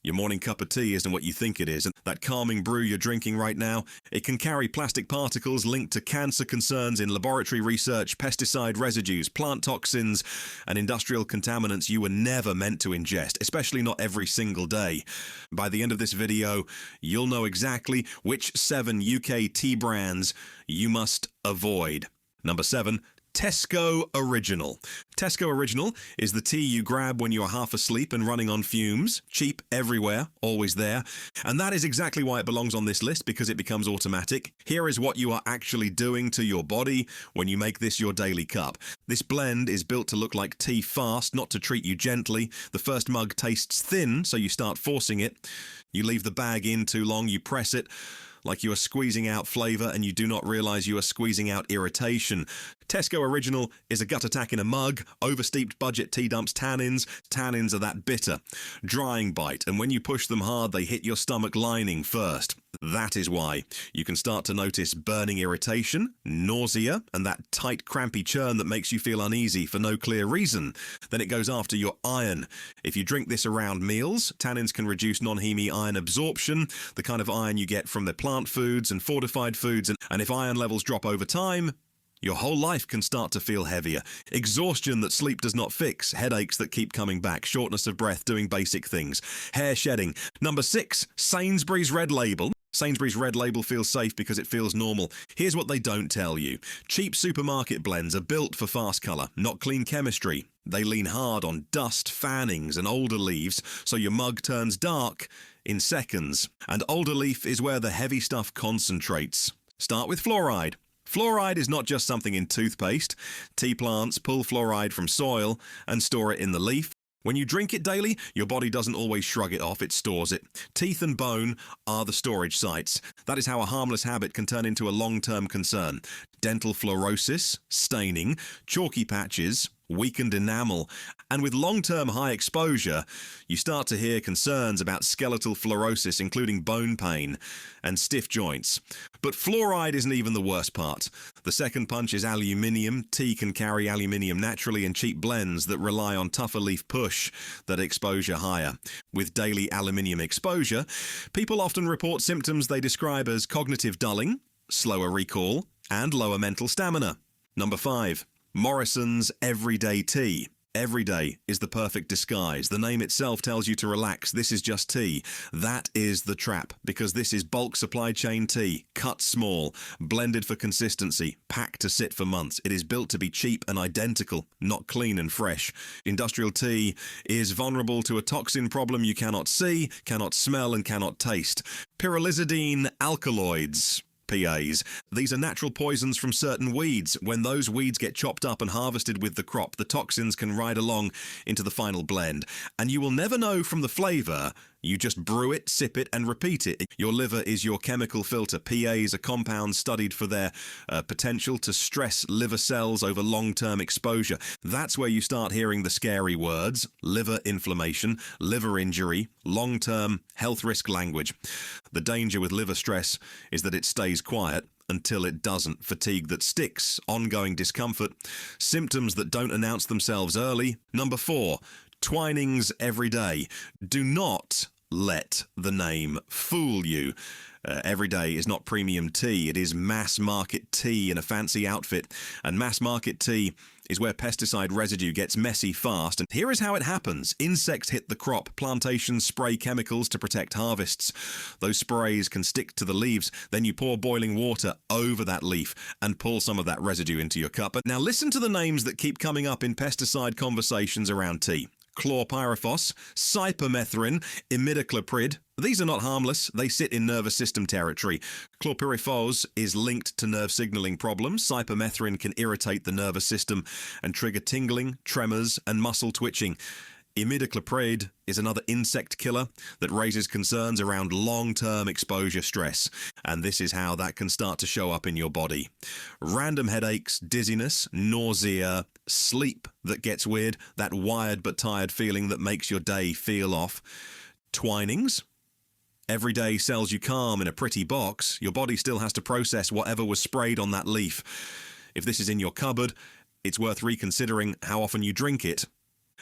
Your morning cup of tea isn't what you think it is, and that calming brew you're drinking right now, it can carry plastic particles linked to cancer concerns in laboratory research, pesticide residues, plant toxins, and industrial contaminants you were never meant to ingest, especially not every single day. By the end of this video, you'll know exactly which 7 UK tea brands you must avoid. Number 7. Tesco Original. Tesco Original is the tea you grab when you are half asleep and running on fumes. Cheap everywhere, always there. And that is exactly why it belongs on this list, because it becomes automatic. Here is what you are actually doing to your body when you make this your daily cup. This blend is built to look like tea fast, not to treat you gently. The first mug tastes thin, so you start forcing it. You leave the bag in too long, you press it like you are squeezing out flavour, and you do not realise you are squeezing out irritation. Tesco Original is a gut attack in a mug. Oversteeped budget tea dumps tannins. Tannins are that bitter, drying bite, and when you push them hard, they hit your stomach lining first. That is why you can start to notice burning irritation, nausea, and that tight, crampy churn that makes you feel uneasy for no clear reason. Then it goes after your iron. If you drink this around meals, tannins can reduce non-heme iron absorption, the kind of iron you get from the plant foods and fortified foods, and if iron levels drop over time, your whole life can start to feel heavier. Exhaustion that sleep does not fix, headaches that keep coming back, shortness of breath doing basic things, hair shedding. Number 6, Sainsbury's Red Label. Sainsbury's Red Label feels safe because it feels normal. Here's what they don't tell you. Cheap supermarket blends are built for fast colour, not clean chemistry. They lean hard on dust, fannings and older leaves, so your mug turns dark in seconds. And older leaf is where the heavy stuff concentrates. Start with fluoride. Fluoride is not just something in toothpaste. Tea plants pull fluoride from soil and store it in the leaf. When you drink it daily, your body doesn't always shrug it off, it stores it. Teeth and bone are the storage sites. That is how a harmless habit can turn into a long-term concern. Dental fluorosis, staining, chalky patches, weakened enamel, and with long-term high exposure, you start to hear concerns about skeletal fluorosis, including bone pain and stiff joints. But fluoride isn't even the worst part. The second punch is aluminium. Tea can carry aluminium naturally in cheap blends that rely on tougher leaf push that exposure higher. With daily aluminium exposure, people often report symptoms they describe as cognitive dulling, slower recall, and lower mental stamina. Number 5. Morrisons Everyday Tea. Everyday is the perfect disguise. The name itself tells you to relax. This is just tea. That is the trap, because this is bulk supply chain tea, cut small, blended for consistency, packed to sit for months. It is built to be cheap and identical, not clean and fresh. Industrial tea is vulnerable to a toxin problem you cannot see, cannot smell, and cannot taste. Pyrrolizidine alkaloids. PAs. These are natural poisons from certain weeds. When those weeds get chopped up and harvested with the crop, the toxins can ride along into the final blend. And you will never know from the flavour. You just brew it, sip it, and repeat it. Your liver is your chemical filter. PAs are compounds studied for their potential to stress liver cells over long-term exposure. That's where you start hearing the scary words: liver inflammation, liver injury, long-term health risk language. The danger with liver stress is that it stays quiet until it doesn't. Fatigue that sticks, ongoing discomfort, symptoms that don't announce themselves early. Number 4. Twinings Everyday. Do not let the name fool you. Everyday is not premium tea. It is mass market tea in a fancy outfit. And mass market tea is where pesticide residue gets messy fast. And here is how it happens. Insects hit the crop. Plantations spray chemicals to protect harvests. Those sprays can stick to the leaves. Then you pour boiling water over that leaf and pull some of that residue into your cup. But now listen to the names that keep coming up in pesticide conversations around tea. Chlorpyrifos, cypermethrin, imidacloprid. These are not harmless. They sit in nervous system territory. Chlorpyrifos is linked to nerve signaling problems. Cypermethrin can irritate the nervous system and trigger tingling, tremors, and muscle twitching. Imidacloprid is another insect killer that raises concerns around long-term exposure stress, and this is how that can start to show up in your body. Random headaches, dizziness, nausea, sleep that gets weird, that wired but tired feeling that makes your day feel off. Twinings. Every day sells you calm in a pretty box. Your body still has to process whatever was sprayed on that leaf. If this is in your cupboard, it's worth reconsidering how often you drink it.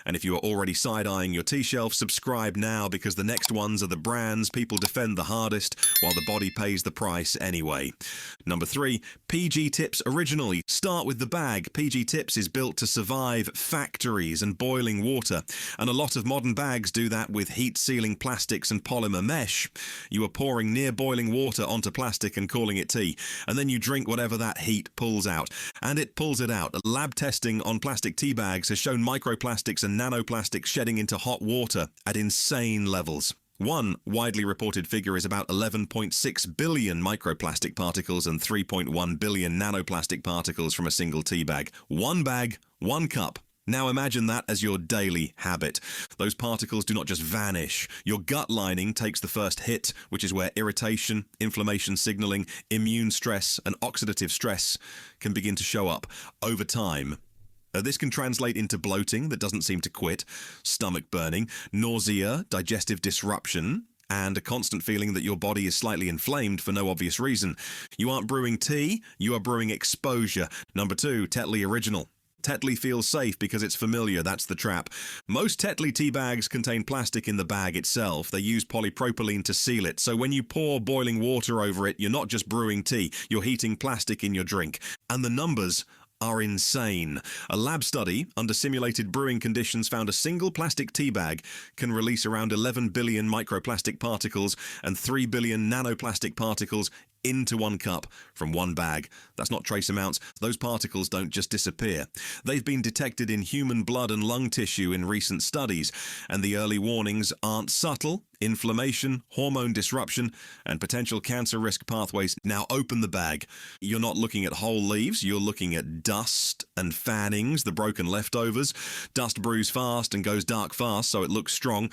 And if you are already side-eyeing your tea shelf, subscribe now, because the next ones are the brands people defend the hardest while the body pays the price anyway. Number 3, PG Tips Originally. Start with the bag. PG Tips is built to survive factories and boiling water, and a lot of modern bags do that with heat-sealing plastics and polymer mesh. You are pouring near boiling water onto plastic and calling it tea, and then you drink whatever that heat pulls out. And it pulls it out. Lab testing on plastic tea bags has shown microplastics and nanoplastics shedding into hot water at insane levels. One widely reported figure is about 11.6 billion microplastic particles and 3.1 billion nanoplastic particles from a single tea bag. One bag, one cup. Now imagine that as your daily habit. Those particles do not just vanish. Your gut lining takes the first hit, which is where irritation, inflammation signaling, immune stress, and oxidative stress can begin to show up over time. This can translate into bloating that doesn't seem to quit, stomach burning, nausea, digestive disruption, and a constant feeling that your body is slightly inflamed for no obvious reason. You aren't brewing tea, you are brewing exposure. Number 2, Tetley Original. Tetley feels safe because it's familiar, that's the trap. Most Tetley tea bags contain plastic in the bag itself. They use polypropylene to seal it, so when you pour boiling water over it, you're not just brewing tea, you're heating plastic in your drink. And the numbers are insane. A lab study under simulated brewing conditions found a single plastic tea bag can release around 11 billion microplastic particles and 3 billion nanoplastic particles into one cup from one bag. That's not trace amounts. Those particles don't just disappear. They've been detected in human blood and lung tissue in recent studies, and the early warnings aren't subtle. Inflammation, hormone disruption, and potential cancer risk pathways. Now open the bag. You're not looking at whole leaves, you're looking at dust and fannings, the broken leftovers. Dust brews fast and goes dark fast, so it looks strong.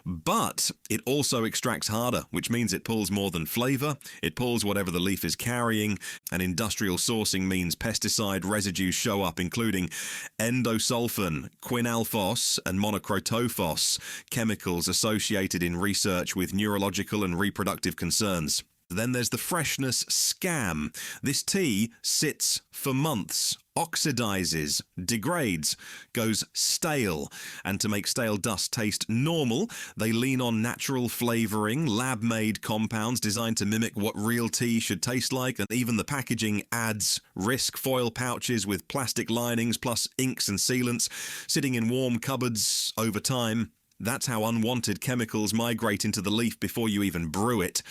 But it also extracts harder, which means it pulls more than flavor. It pulls whatever the leaf is carrying, and industrial sourcing means pesticide residues show up, including endosulfan, quinalphos, and monocrotophos, chemicals associated in research with neurological and reproductive concerns. Then there's the freshness scam. This tea sits for months, oxidizes, degrades, goes stale. And to make stale dust taste normal, they lean on natural flavoring, lab-made compounds designed to mimic what real tea should taste like, and even the packaging adds risk. Foil pouches with plastic linings plus inks and sealants sitting in warm cupboards over time. That's how unwanted chemicals migrate into the leaf before you even brew it.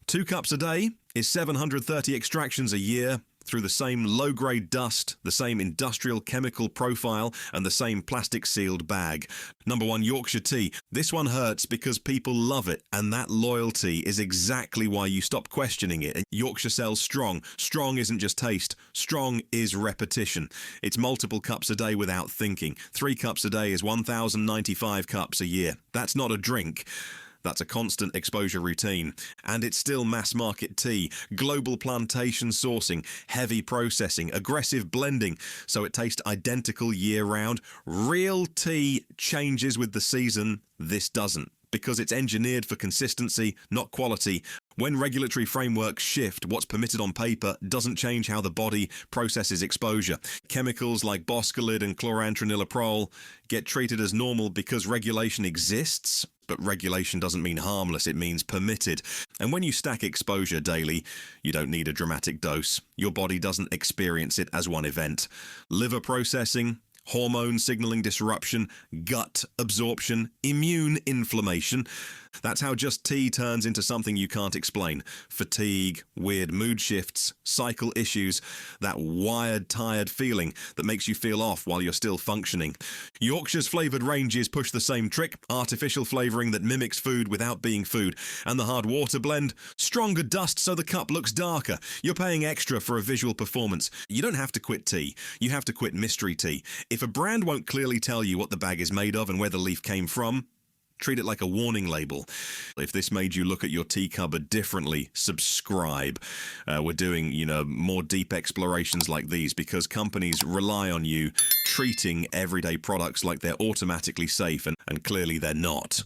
2 cups a day is 730 extractions a year through the same low-grade dust, the same industrial chemical profile, and the same plastic-sealed bag. Number 1, Yorkshire Tea. This one hurts because people love it, and that loyalty is exactly why you stop questioning it. And Yorkshire sells strong. Strong isn't just taste. Strong is repetition. It's multiple cups a day without thinking. 3 cups a day is 1,095 cups a year. That's not a drink. That's a constant exposure routine. And it's still mass-market tea. Global plantation sourcing, heavy processing, aggressive blending, so it tastes identical year-round. Real tea changes with the season. This doesn't, because it's engineered for consistency, not quality. When regulatory frameworks shift, what's permitted on paper doesn't change how the body processes exposure. Chemicals like boscalid and chlorantraniliprole get treated as normal because regulation exists, but regulation doesn't mean harmless, it means permitted. And when you stack exposure daily, you don't need a dramatic dose. Your body doesn't experience it as one event. Liver processing, hormone signaling disruption, gut absorption, immune inflammation. That's how just tea turns into something you can't explain. Fatigue, weird mood shifts, cycle issues, that wired, tired feeling that makes you feel off while you're still functioning. Yorkshire's flavoured ranges push the same trick, artificial flavouring that mimics food without being food. And the hard water blend, stronger dust so the cup looks darker. You're paying extra for a visual performance. You don't have to quit tea. You have to quit mystery tea. If a brand won't clearly tell you what the bag is made of and where the leaf came from, treat it like a warning label. If this made you look at your tea cupboard differently, subscribe. We're doing, more deep explorations like these because companies rely on you treating everyday products like they're automatically safe, and clearly they're not.